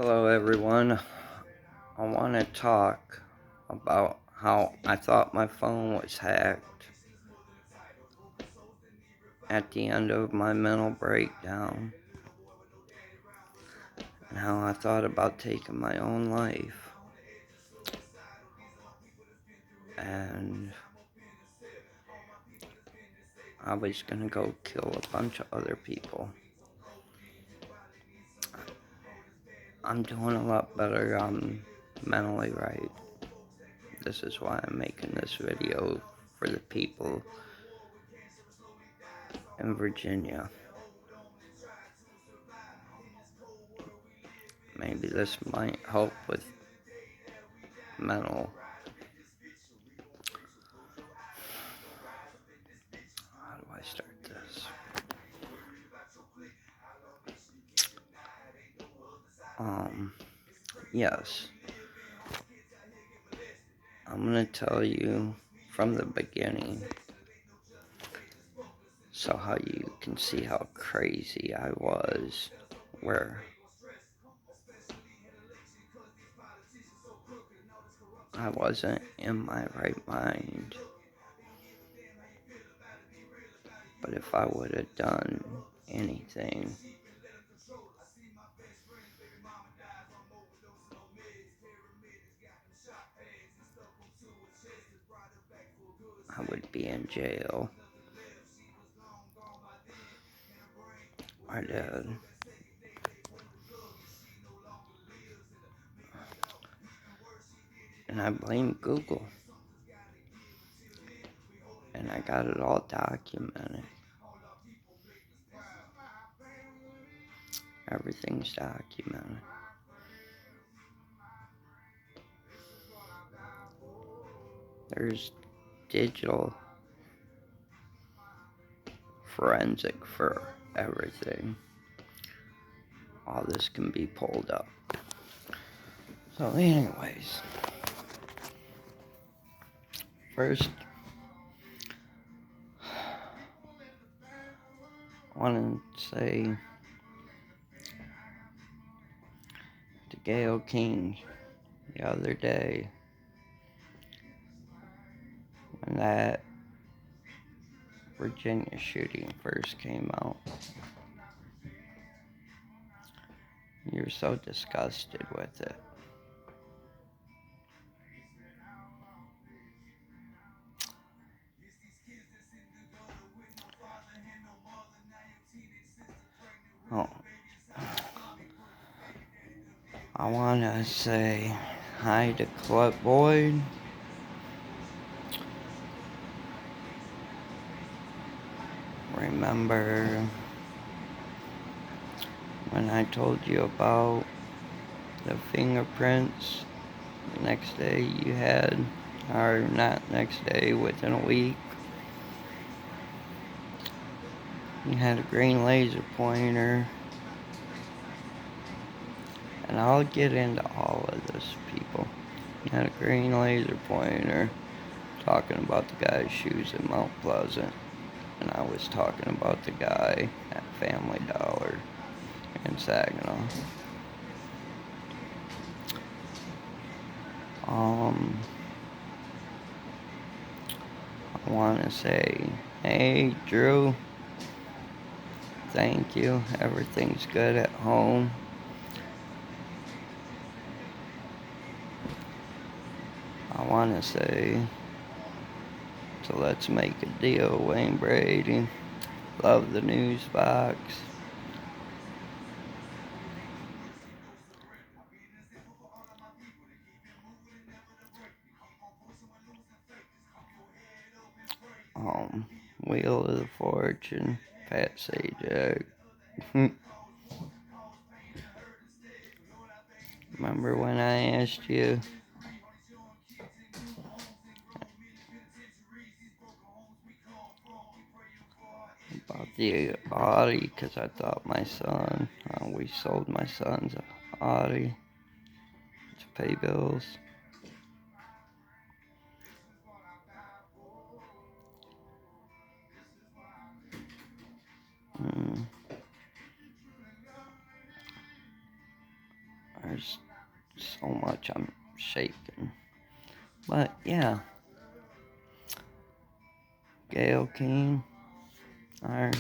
Hello, everyone. I want to talk about how I thought my phone was hacked at the end of my mental breakdown, and how I thought about taking my own life, and I was gonna go kill a bunch of other people. I'm doing a lot better. I'm mentally right. This is why I'm making this video for the people in Virginia. Maybe this might help with mental. How do I start this? Yes. I'm gonna tell you from the beginning, so how you can see how crazy I was, where I wasn't in my right mind. But if I would have done anything, I would be in jail. I did. And I blame Google. And I got it all documented. Everything's documented. There's digital forensic for everything. All this can be pulled up. So anyways, first, I want to say to Gail King the other day, when that Virginia shooting first came out, you were so disgusted with it. Oh, I want to say hi to Club Boyd. Remember when I told you about the fingerprints the next day you had, or not next day, within a week? You had a green laser pointer. And I'll get into all of this, people. You had a green laser pointer talking about the guy's shoes at Mount Pleasant. And I was talking about the guy at Family Dollar in Saginaw. I want to say, hey, Drew, thank you. Everything's good at home. I want to say, so let's make a deal, Wayne Brady. Love the news box. Wheel of the Fortune, Pat Sajak. Remember when I asked you about the Audi, because I thought my son, we sold my son's Audi to pay bills. there's so much I'm shaking. But yeah, Gail King, I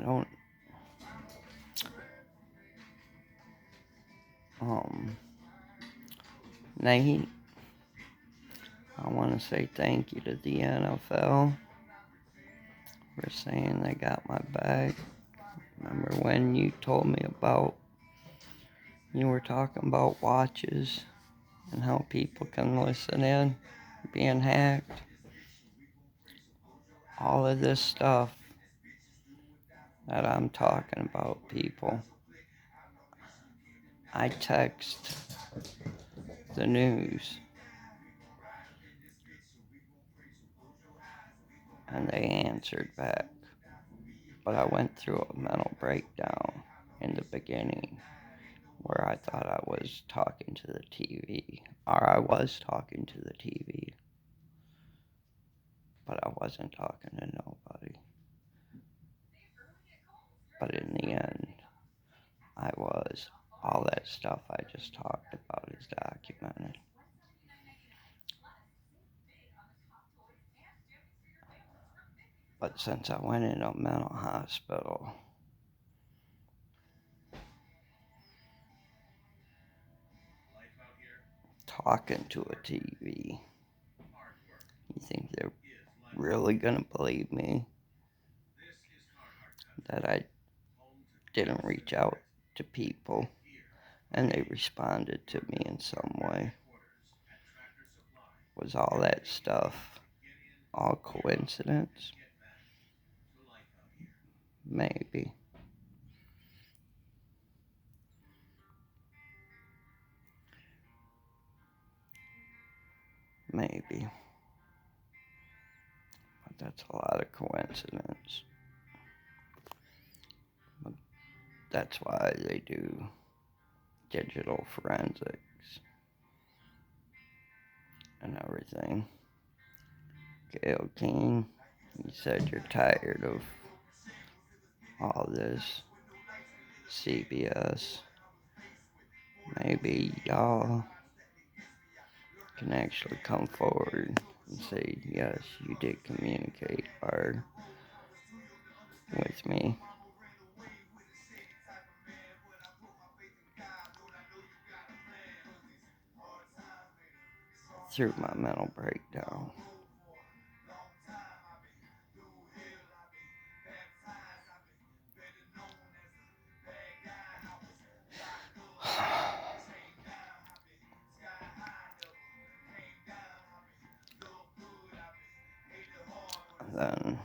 don't, Nate, I want to say thank you to the NFL for saying they got my back. Remember when you told me about, you were talking about watches and how people can listen in, being hacked? All of this stuff that I'm talking about, people. I text the news and they answered back. But I went through a mental breakdown in the beginning where I thought I was talking to the TV, or I was talking to the TV, but I wasn't talking to nobody. But in the end, I was. All that stuff I just talked about is documented. But since I went in a mental hospital, talking to a TV, you think they're really gonna believe me that I didn't reach out to people and they responded to me in some way? Was all that stuff all coincidence? Maybe. Maybe. But that's a lot of coincidence. But that's why they do digital forensics and everything. Gail King, you said you're tired of all this CBS. Maybe y'all can actually come forward and say, yes, you did communicate or with me. Through my mental breakdown. Then,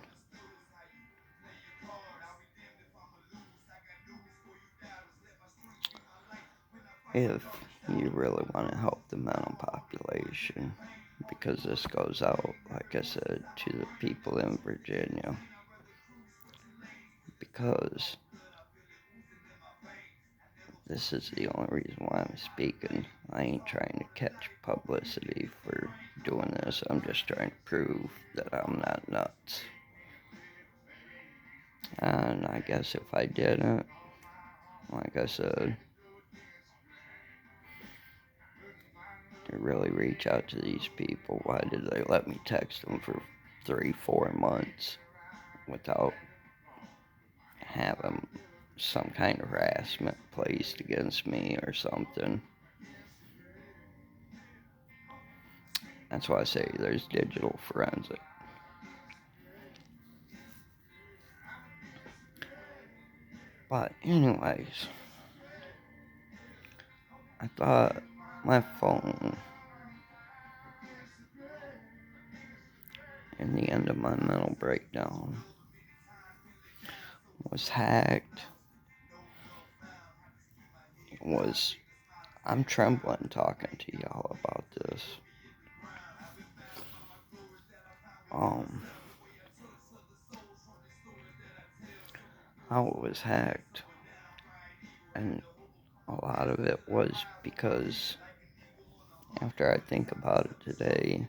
if you really want to help the mental population, because this goes out, like I said, to the people in Virginia, because this is the only reason why I'm speaking. I ain't trying to catch publicity for doing this. I'm just trying to prove that I'm not nuts. And I guess if I didn't, like I said, to really reach out to these people, why did they let me text them for 3-4 months without having some kind of harassment placed against me or something? That's why I say there's digital forensic. But anyways, I thought my phone in the end of my mental breakdown was hacked. Was I'm trembling talking to y'all about this. How it was hacked, and a lot of it was because, after I think about it today,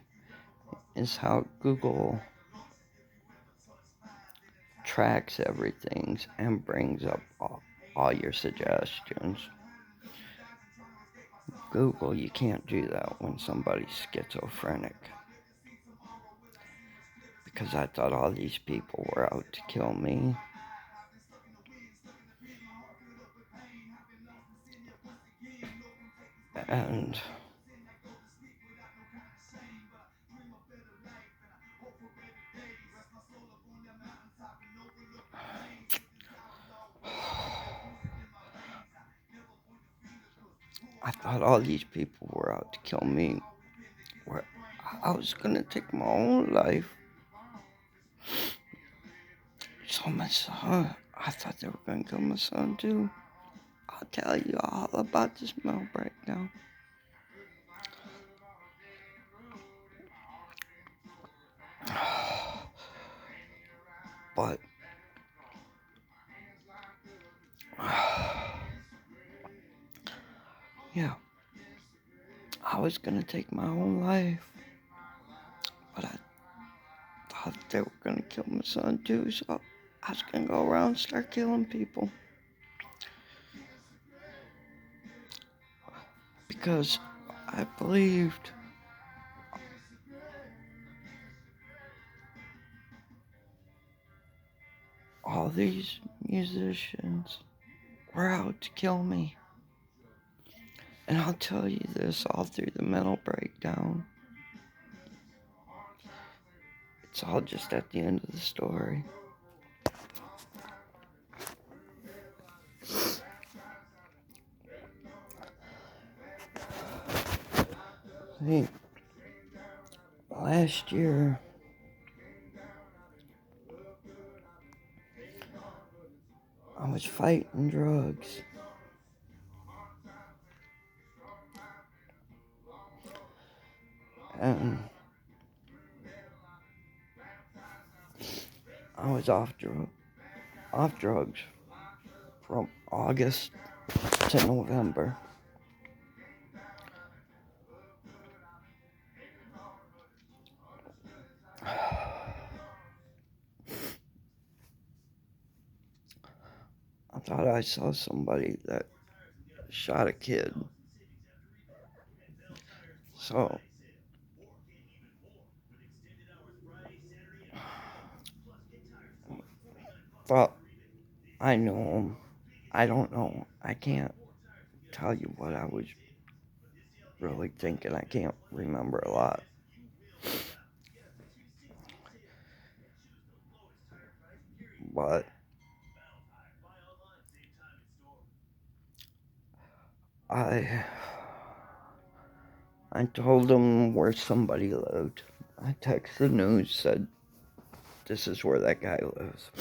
is how Google tracks everything and brings up all your suggestions. Google, you can't do that when somebody's schizophrenic. Because I thought all these people were out to kill me. And I thought all these people were out to kill me. Where I was gonna take my own life. So my son, I thought they were gonna kill my son too. I'll tell you all about this mental breakdown. But yeah, I was gonna take my own life. But I thought they were gonna kill my son too, so I was gonna go around and start killing people. Because I believed all these musicians were out to kill me. And I'll tell you this all through the mental breakdown. It's all just at the end of the story. See, last year, I was fighting drugs. And I was off drugs from August to November. I thought I saw somebody that shot a kid. So, thought I knew him. I don't know. I can't tell you what I was really thinking. I can't remember a lot. But I told him where somebody lived. I texted the news, said, this is where that guy lives.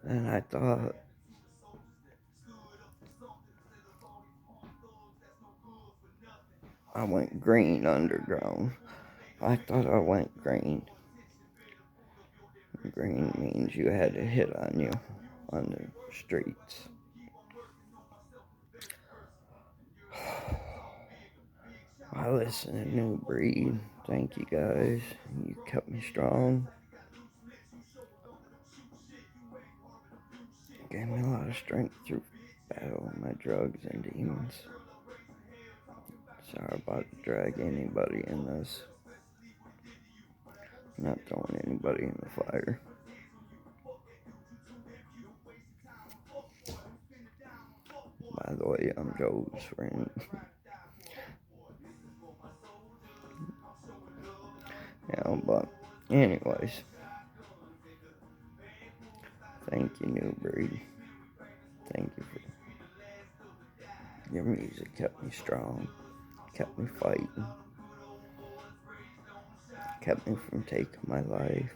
And I thought, I went green underground. I thought I went green. Green means you had a hit on you on the streets. I listen to New Breed. Thank you guys. You kept me strong. Gave me a lot of strength through battling my drugs and demons. Sorry about to drag anybody in this. Not throwing anybody in the fire. By the way, I'm Joe's friend. Yeah, but anyways. Thank you, New Breed. Thank you for your music. Kept me strong. Kept me fighting. Kept me from taking my life.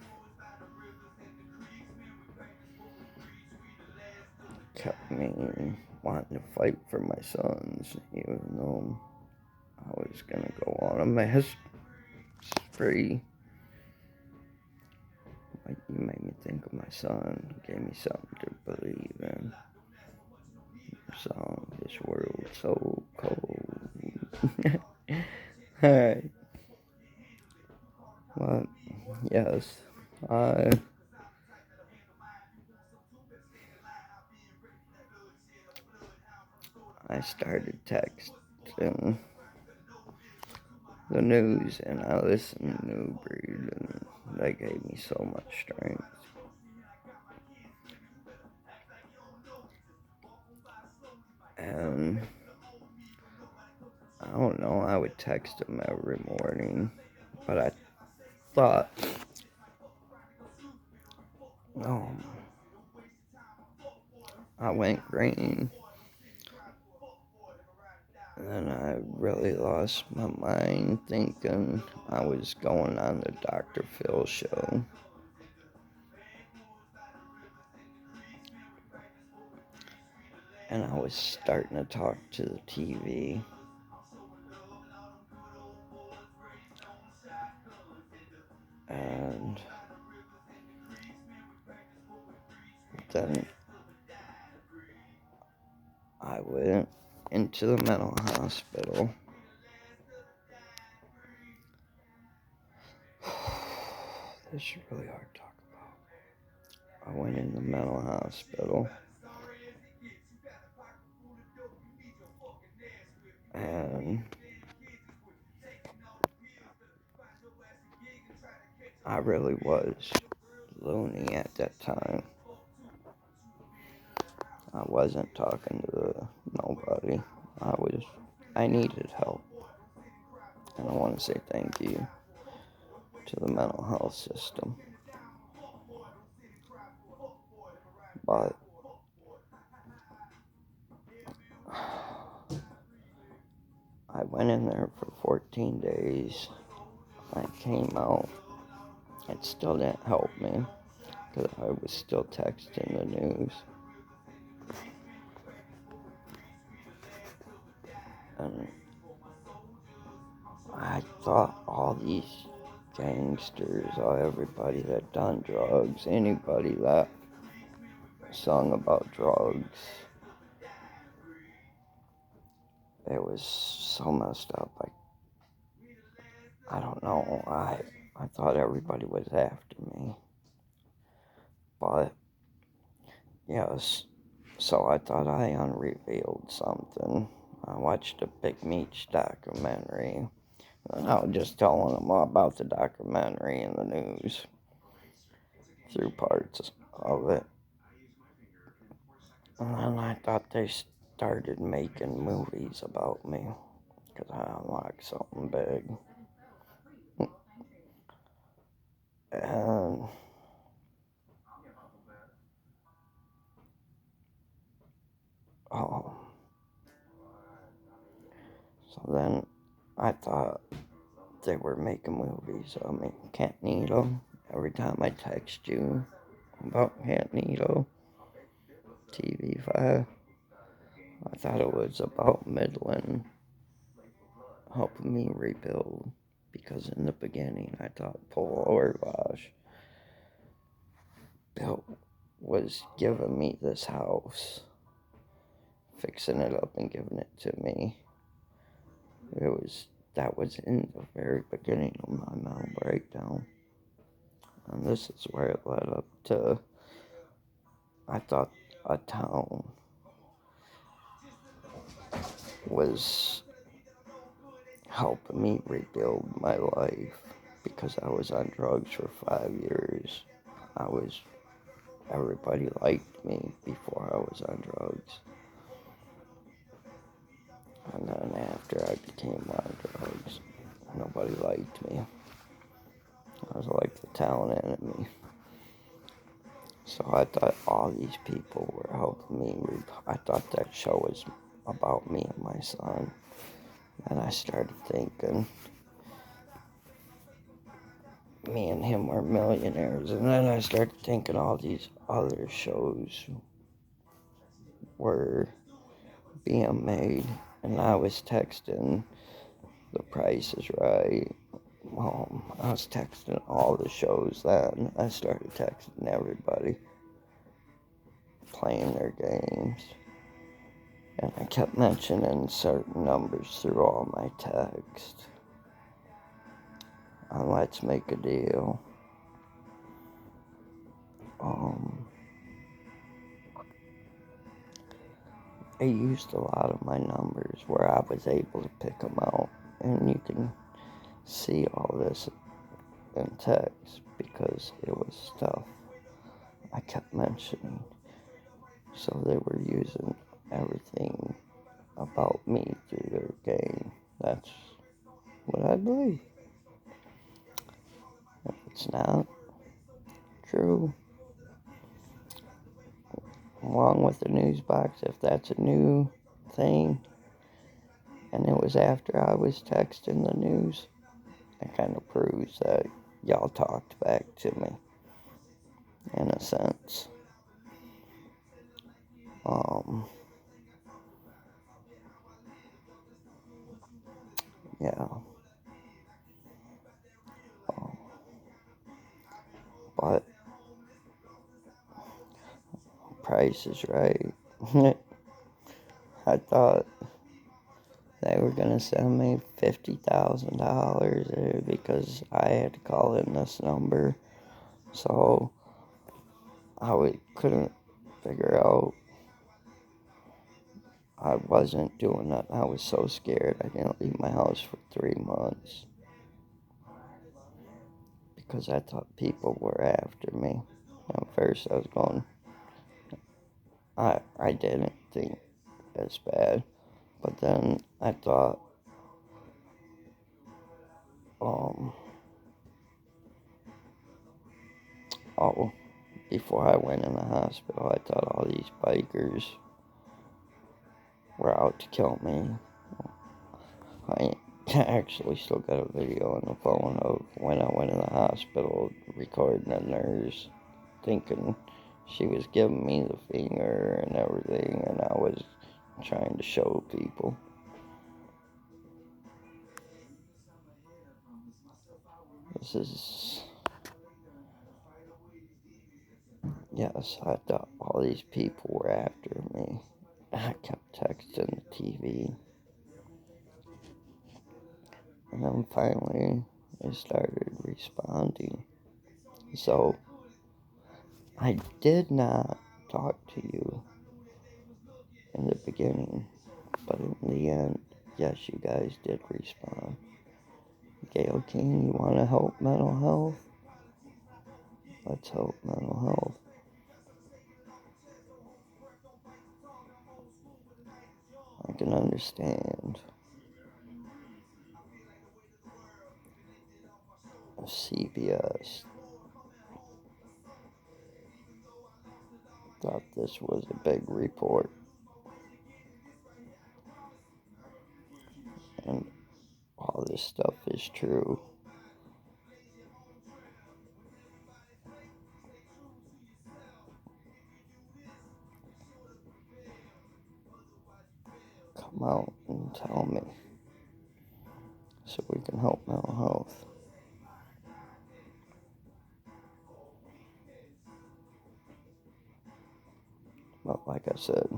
Kept me wanting to fight for my sons, even though I was gonna go on a mass spree. Like, you made me think of my son, gave me something to believe in. Your song, this world so cold. Alright. Well, yes, I started texting the news, and I listened to New Breed, and that gave me so much strength. And I don't know, I would text him every morning, but I thought, I went green, and then I really lost my mind thinking I was going on the Dr. Phil show. And I was starting to talk to the TV. And then I went into the mental hospital. This is really hard to talk about. I went in the mental hospital. And I really was loony at that time. I wasn't talking to nobody. I needed help. And I want to say thank you to the mental health system. But I went in there for 14 days. I came out. It still didn't help me because I was still texting the news. And I thought all these gangsters, everybody that done drugs, anybody that sung about drugs, it was so messed up. I don't know. I thought everybody was after me. But, yes, so I thought I unrevealed something. I watched a Big Meech documentary. And I was just telling them all about the documentary in the news through parts of it. And then I thought they started making movies about me because I unlocked something big. And so then I thought they were making movies of me. Can't Needle. Every time I text you about Can't Needle, TV5, I thought it was about Midland helping me rebuild. Because in the beginning, I thought Bill was giving me this house, fixing it up and giving it to me. That was in the very beginning of my mental breakdown. And this is where it led up to, I thought a town was helping me rebuild my life because I was on drugs for 5 years. Everybody liked me before I was on drugs. And then after I became on drugs, nobody liked me. I was like the town enemy. So I thought all these people were helping me. I thought that show was about me and my son. And I started thinking me and him were millionaires. And then I started thinking all these other shows were being made. And I was texting The Price is Right. I was texting all the shows then. I started texting everybody, playing their games. And I kept mentioning certain numbers through all my texts. On Let's Make a Deal. I used a lot of my numbers where I was able to pick them out, and you can see all this in text because it was stuff I kept mentioning. So they were using everything about me through their game. That's what I believe. If it's not true, along with the news box, if that's a new thing, and it was after I was texting the news, it kind of proves that y'all talked back to me, in a sense. Um, yeah. Um, but Price is Right. I thought they were gonna send me $50,000 because I had to call in this number. So couldn't figure out. I wasn't doing that. I was so scared. I didn't leave my house for 3 months because I thought people were after me. At first, I was going. I didn't think as bad, but then I thought, um, oh, before I went in the hospital, I thought all these bikers were out to kill me. I actually still got a video on the phone of when I went in the hospital recording a nurse thinking she was giving me the finger and everything, and I was trying to show people. This is, yes, I thought all these people were after me. I kept texting the TV, and then finally they started responding. So I did not talk to you in the beginning, but in the end, yes, you guys did respond. Gail King, you want to help mental health? Let's help mental health. I can understand. CBS thought this was a big report, and all this stuff is true. Come out and tell me so we can help mental health. But like I said,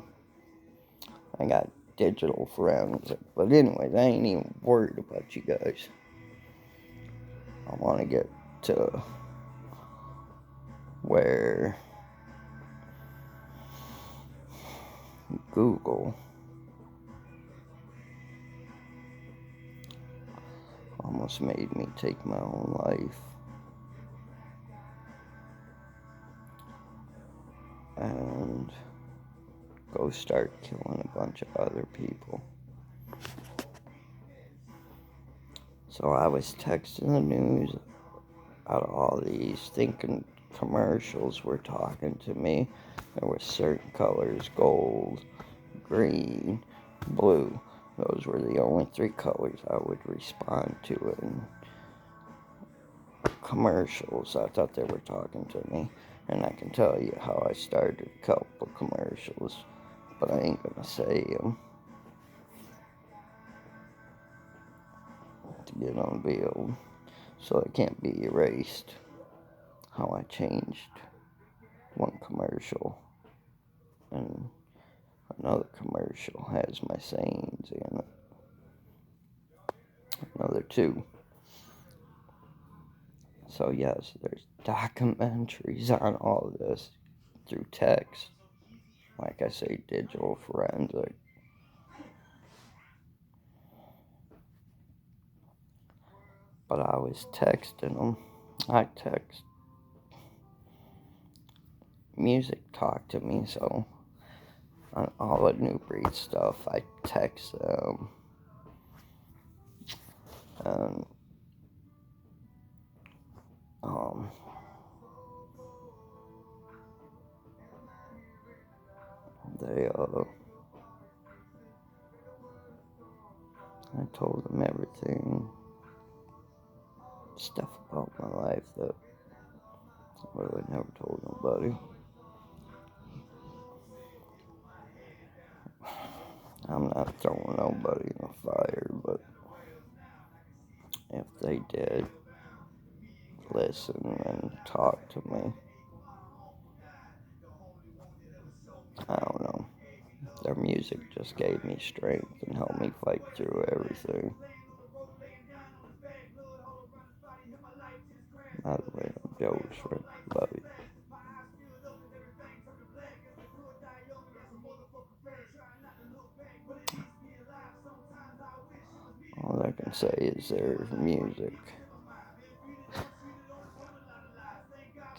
I got digital friends. But anyways, I ain't even worried about you guys. I want to get to where Google almost made me take my own life. And go start killing a bunch of other people. So I was texting the news out of all these, thinking commercials were talking to me. There were certain colors: gold, green, blue. Those were the only three colors I would respond to in commercials. I thought they were talking to me. And I can tell you how I started a couple commercials, but I ain't gonna say them to get unveiled, so it can't be erased. How I changed one commercial, and another commercial has my sayings in it. Another two. So yes, there's documentaries on all of this through text. like I say, digital forensic. But I was texting them. I text. Music talk to me, so on all the New Breed stuff, I text them. And, they, I told them everything, stuff about my life that I really never told nobody. I'm not throwing nobody in the fire, but if they did listen and talk to me, I don't know. Their music just gave me strength and helped me fight through everything. By the way, I'm Joe's friend. Love you. All I can say is their music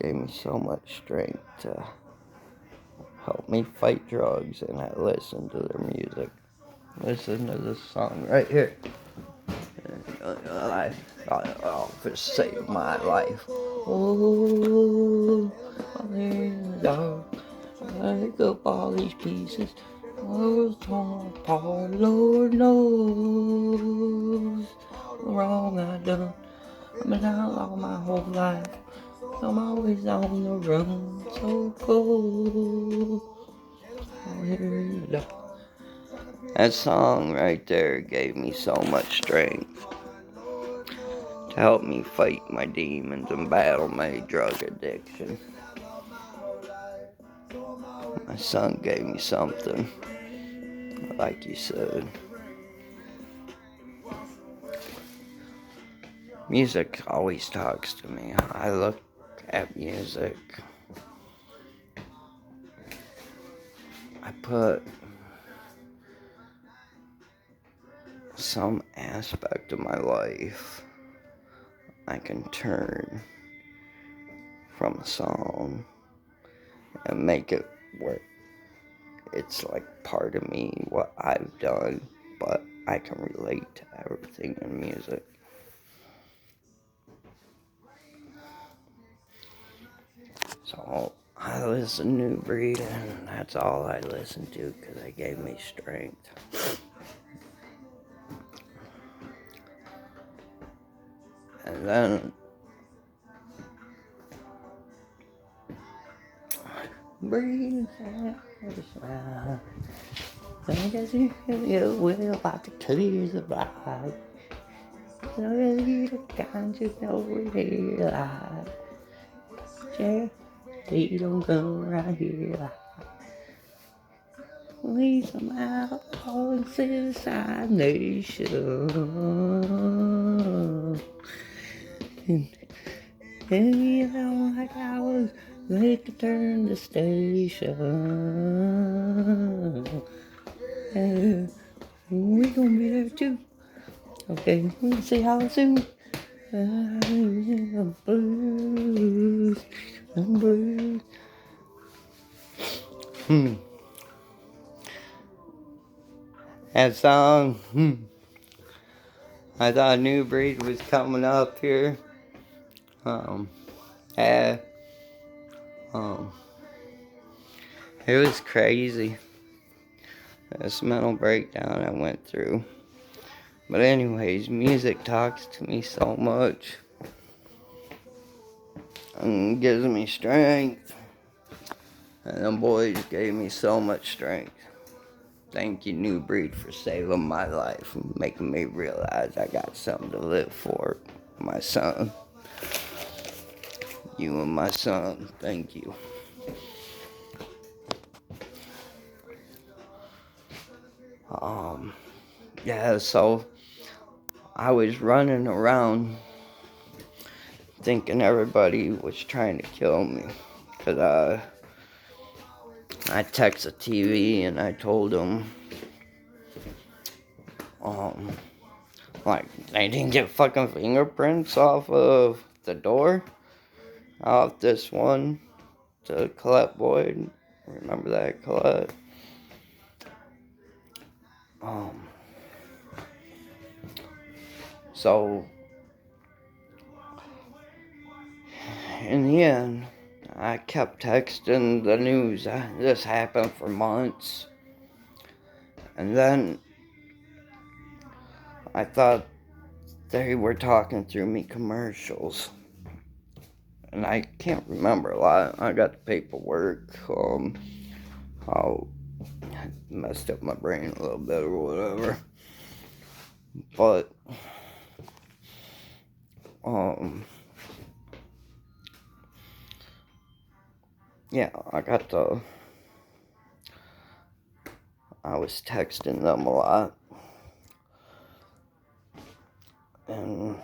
gave me so much strength to help me fight drugs, and I listen to their music. Listen to this song right here. I'll just save my life. Oh, I'm in the dark. I pick up all these pieces. World's torn apart. Lord knows the wrong I done. I've been outlaw my whole life. I'm always on the run. So cold. I'm here in the dark. That song right there gave me so much strength to help me fight my demons and battle my drug addiction. My son gave me something, like you said. Music always talks to me. I look at music. I put some aspect of my life I can turn from a song and make it work. It's like part of me, what I've done, but I can relate to everything in music. So I listen to New Breed, and that's all I listen to because it gave me strength. And then breathe inside. I guess you will about the tears of life. So that you the kind you know we life. Yeah, they don't come around here like we some outlaw and suicide nation. And you know, like I was late to turn the station. And we gonna be there too. Okay, we'll see how soon. The blues, the blues. That song, I thought New Breed was coming up here. Yeah, it was crazy. This mental breakdown I went through. But anyways, music talks to me so much. And gives me strength. And them boys gave me so much strength. Thank you, New Breed, for saving my life and making me realize I got something to live for. My son. You and my son. Thank you. Yeah, so I was running around thinking everybody was trying to kill me. Because I texted TV and I told them, like, they didn't get fucking fingerprints off of the door, off this one, to Colette Boyd. Remember that, Colette? So, in the end, I kept texting the news. This happened for months. And then I thought they were talking through me commercials. And I can't remember a lot. I got the paperwork. How messed up my brain a little bit or whatever. But, yeah, I was texting them a lot. And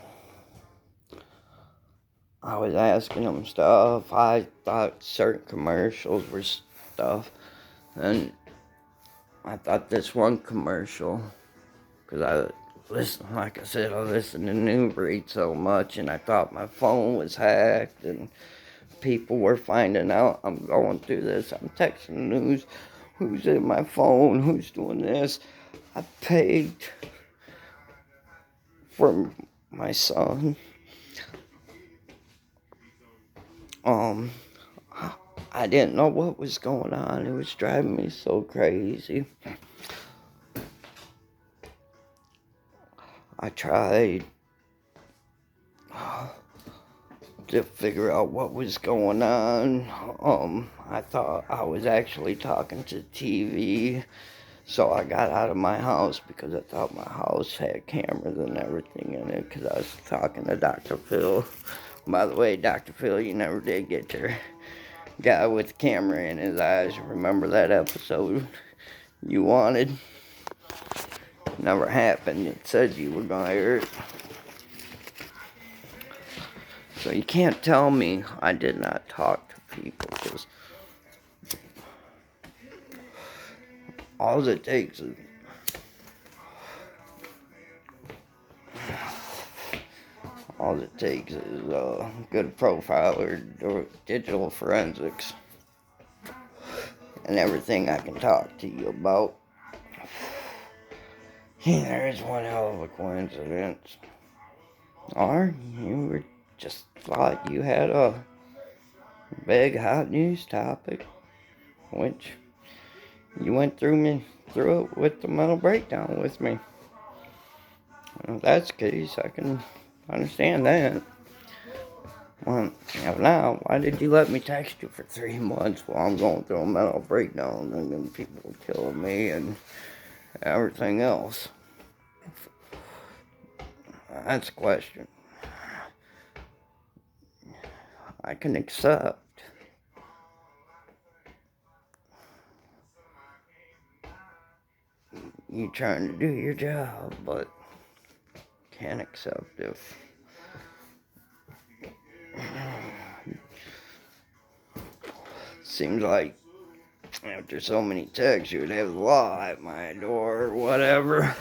I was asking them stuff. I thought certain commercials were stuff. And I thought this one commercial, because like I said, I listen to New Breed so much, and I thought my phone was hacked, and people were finding out I'm going through this. I'm texting the news, who's in my phone, who's doing this. I paid for my son. I didn't know what was going on. It was driving me so crazy. I tried to figure out what was going on. I thought I was actually talking to TV, so I got out of my house because I thought my house had cameras and everything in it, because I was talking to Dr. Phil. By the way, Dr. Phil, you never did get your guy with the camera in his eyes. Remember that episode you wanted? Never happened. It said you were gonna hear it. So you can't tell me I did not talk to people, because all it takes is a good profile or digital forensics, and everything I can talk to you about. There is one hell of a coincidence. Or you were just thought you had a big hot news topic, which you went through it with the mental breakdown with me. If that's the case, I can understand that. Well, now, why did you let me text you for 3 months while I'm going through a mental breakdown and then people were killing me and everything else? That's a question I can accept. You trying to do your job, but can't accept if seems like after so many texts you would have the law at my door or whatever.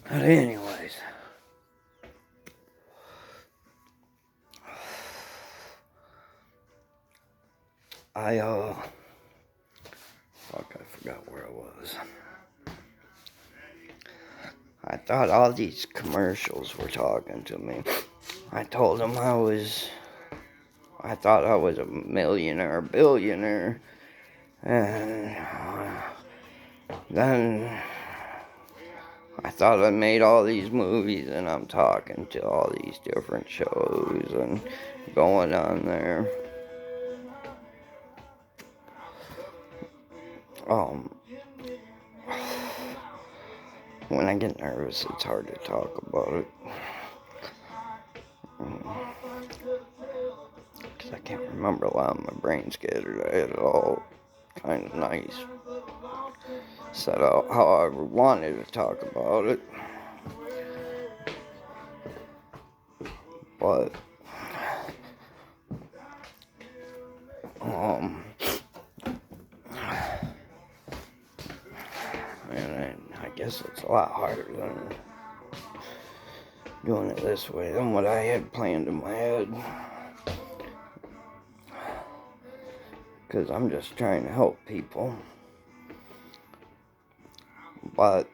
But anyways, I forgot where I was. I thought all these commercials were talking to me. I told them I thought I was a millionaire, a billionaire, and then I thought I made all these movies, and I'm talking to all these different shows and going on there. When I get nervous, it's hard to talk about it. Because I can't remember a lot. My brain's scattered. I had it all kind of nice set out how I wanted to talk about it. But a lot harder than doing it this way than what I had planned in my head. Because I'm just trying to help people. But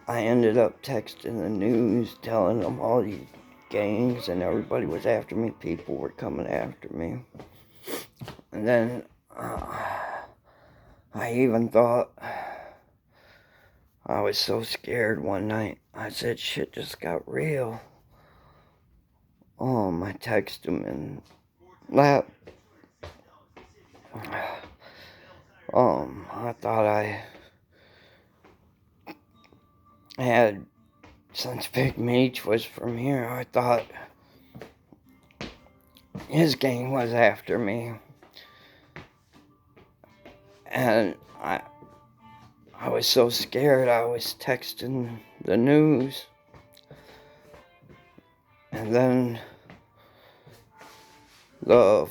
I ended up texting the news, telling them all these gangs and everybody was after me. People were coming after me. And then I even thought, I was so scared one night. I said, shit just got real. I texted him and that. I thought I had, since Big Meech was from here, I thought his gang was after me. And I was so scared, I was texting the news. And then the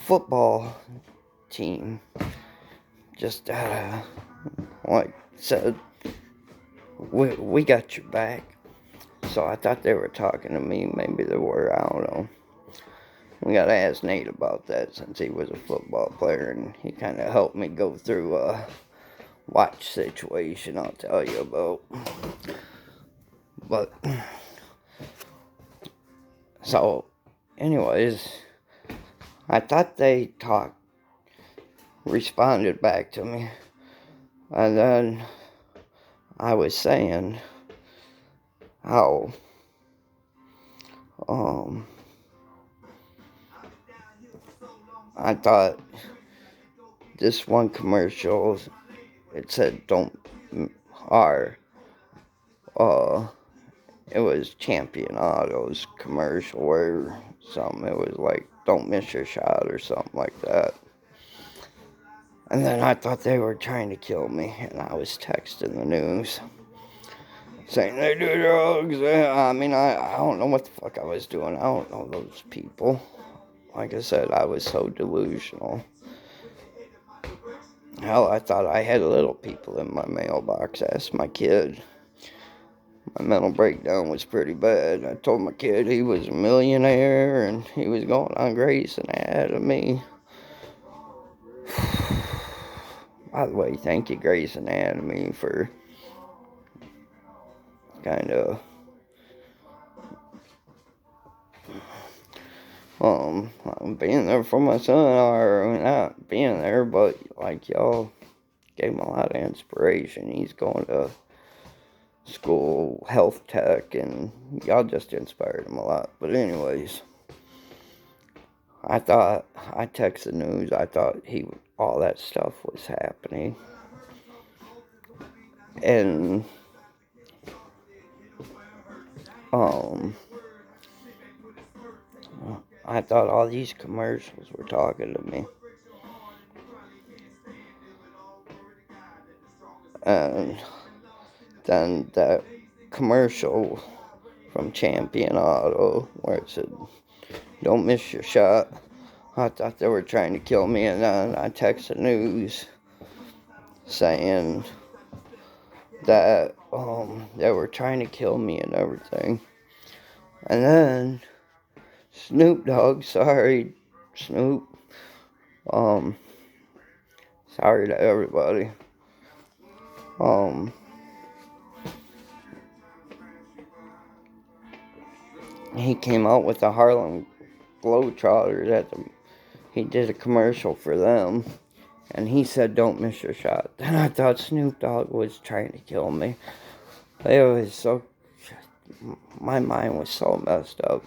football team just said, we got your back. So I thought they were talking to me. Maybe they were, I don't know. We got to ask Nate about that since he was a football player and he kind of helped me go through a watch situation I'll tell you about. But, so, anyways, I thought they responded back to me. And then I was saying how, I thought this one commercial, it said it was Champion Auto's commercial or something. It was like, don't miss your shot or something like that. And then I thought they were trying to kill me, and I was texting the news saying they do drugs. I mean, I don't know what the fuck I was doing. I don't know those people. Like I said, I was so delusional. Hell, I thought I had little people in my mailbox. Asked my kid. My mental breakdown was pretty bad. I told my kid he was a millionaire and he was going on Grace and ad of me. By the way, thank you, Grace Anatomy, for kind of being there for my son, or not being there, but like y'all gave him a lot of inspiration. He's going to school, health tech, and y'all just inspired him a lot. But anyways, I texted the news, I thought all that stuff was happening. And, I thought all these commercials were talking to me. And then that commercial from Champion Auto where it said, don't miss your shot. I thought they were trying to kill me, and then I texted the news saying that they were trying to kill me and everything. And then Snoop Dogg, sorry Snoop, sorry to everybody. He came out with the Harlem Globetrotters he did a commercial for them, and he said, don't miss your shot. Then I thought Snoop Dogg was trying to kill me. It was so, my mind was so messed up.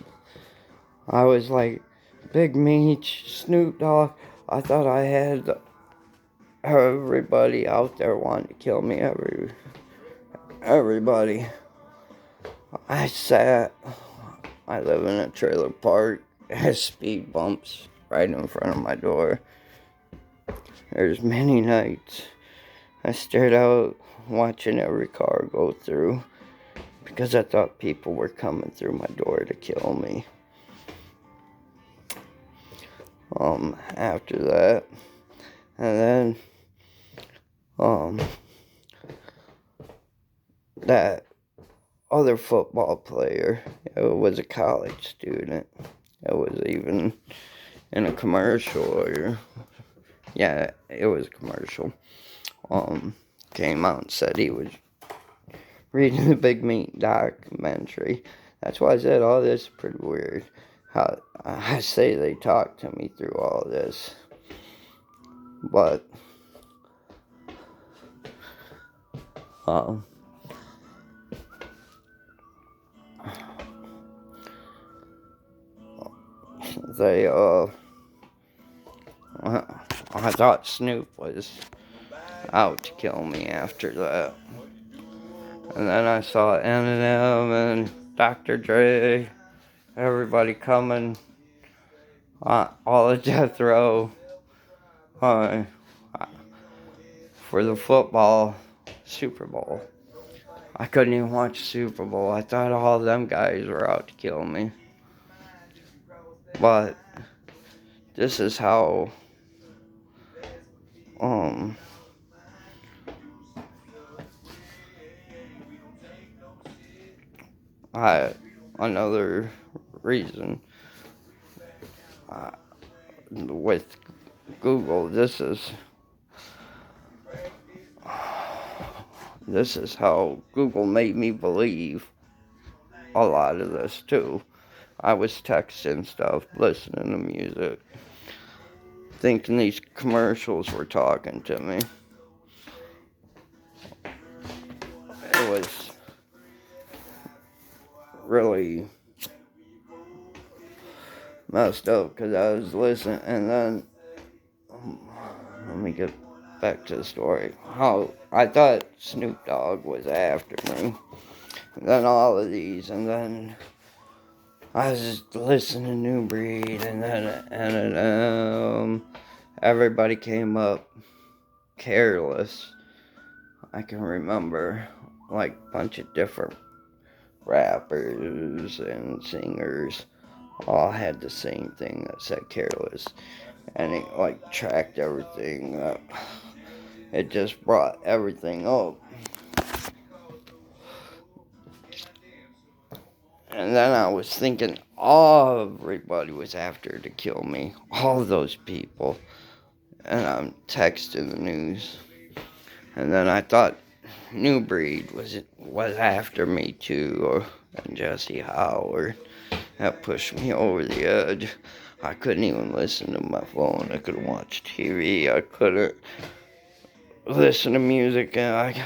I was like, Big Meech, Snoop Dogg. I thought I had everybody out there wanting to kill me. Everybody. I live in a trailer park. It has speed bumps right in front of my door. There's many nights I stared out watching every car go through because I thought people were coming through my door to kill me. After that, and then, that other football player, it was a college student. It was even in a commercial, or yeah, it was a commercial. Came out and said he was reading the Big Meat documentary. That's why I said all this is pretty weird. How I say they talked to me through all this, but they I thought Snoop was out to kill me after that. And then I saw Eminem and Dr. Dre, everybody coming, all of death row uh, for the football Super Bowl. I couldn't even watch Super Bowl. I thought all of them guys were out to kill me. But this is how another reason with Google, this is how Google made me believe a lot of this too. I was texting stuff, listening to music, thinking these commercials were talking to me. It was really messed up because I was listening, and then let me get back to the story. How I thought Snoop Dogg was after me, and then all of these, and then I was just listening to New Breed, and then everybody came up. Careless. I can remember like a bunch of different rappers and singers all had the same thing that said Careless, and it like tracked everything up. It just brought everything up. And then I was thinking everybody was after to kill me. All of those people. And I'm texting the news. And then I thought New Breed was after me too, and Jesse Howard. That pushed me over the edge. I couldn't even listen to my phone. I couldn't watch TV. I couldn't listen to music. And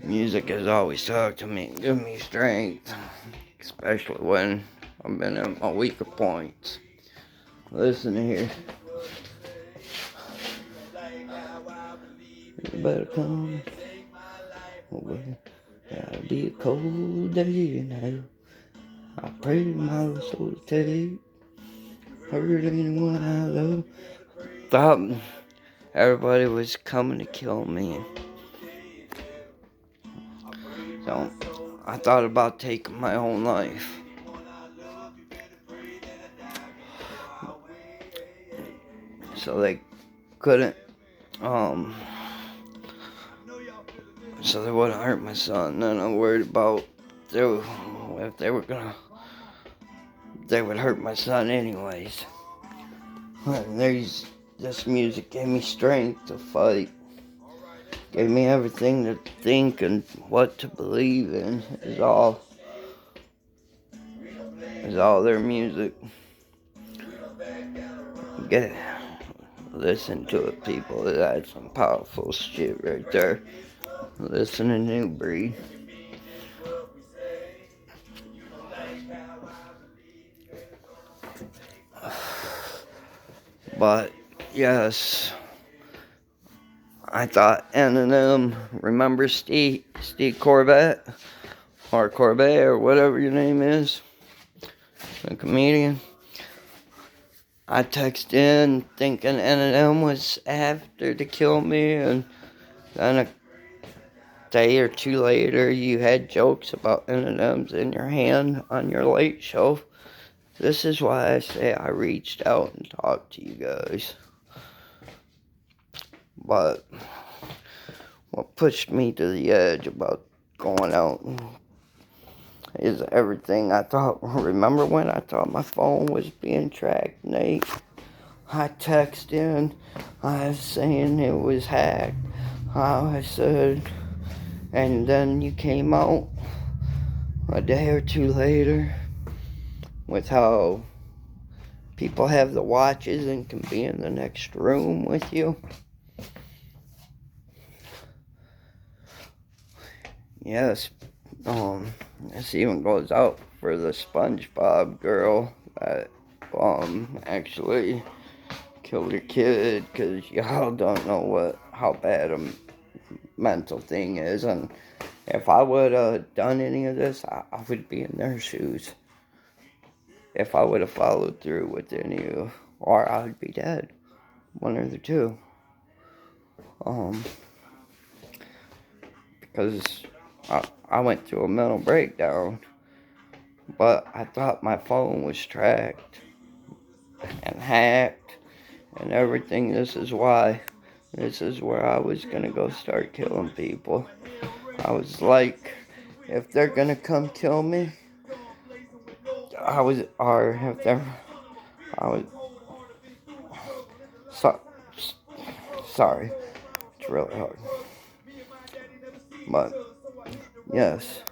music has always talked to me, give me strength, especially when I've been at my weaker points. Listen here. You better come away. It'll be a cold day now. I pray my soul to take. Hurt anyone I love. Thought everybody was coming to kill me. So I thought about taking my own life. So they couldn't, so they wouldn't hurt my son. And I'm worried about if they would hurt my son anyways. And this music gave me strength to fight. Gave me everything to think and what to believe in. Is all their music. Listen to it, people. That's some powerful shit right there. Listen to New Breed. But yes, I thought Eminem. Remember Steve Corbett or Corbett or whatever your name is, the comedian. I texted in thinking Eminem was after to kill me, and then a day or two later, you had jokes about Eminem's in your hand on your late show. This is why I say I reached out and talked to you guys. But what pushed me to the edge about going out is everything I thought. Remember when I thought my phone was being tracked, Nate? I texted in, I was saying it was hacked. I said, and then you came out a day or two later with how people have the watches and can be in the next room with you. Yes, this even goes out for the SpongeBob girl that, actually killed her kid, because y'all don't know how bad a mental thing is, and if I would have done any of this, I would be in their shoes. If I would have followed through with any of, or I would be dead. One or the two. Because I went through a mental breakdown, but I thought my phone was tracked and hacked and everything. This is why. This is where I was gonna go start killing people. I was like, if they're gonna come kill me, or if they're, I was, so, sorry, it's really hard. But, yes.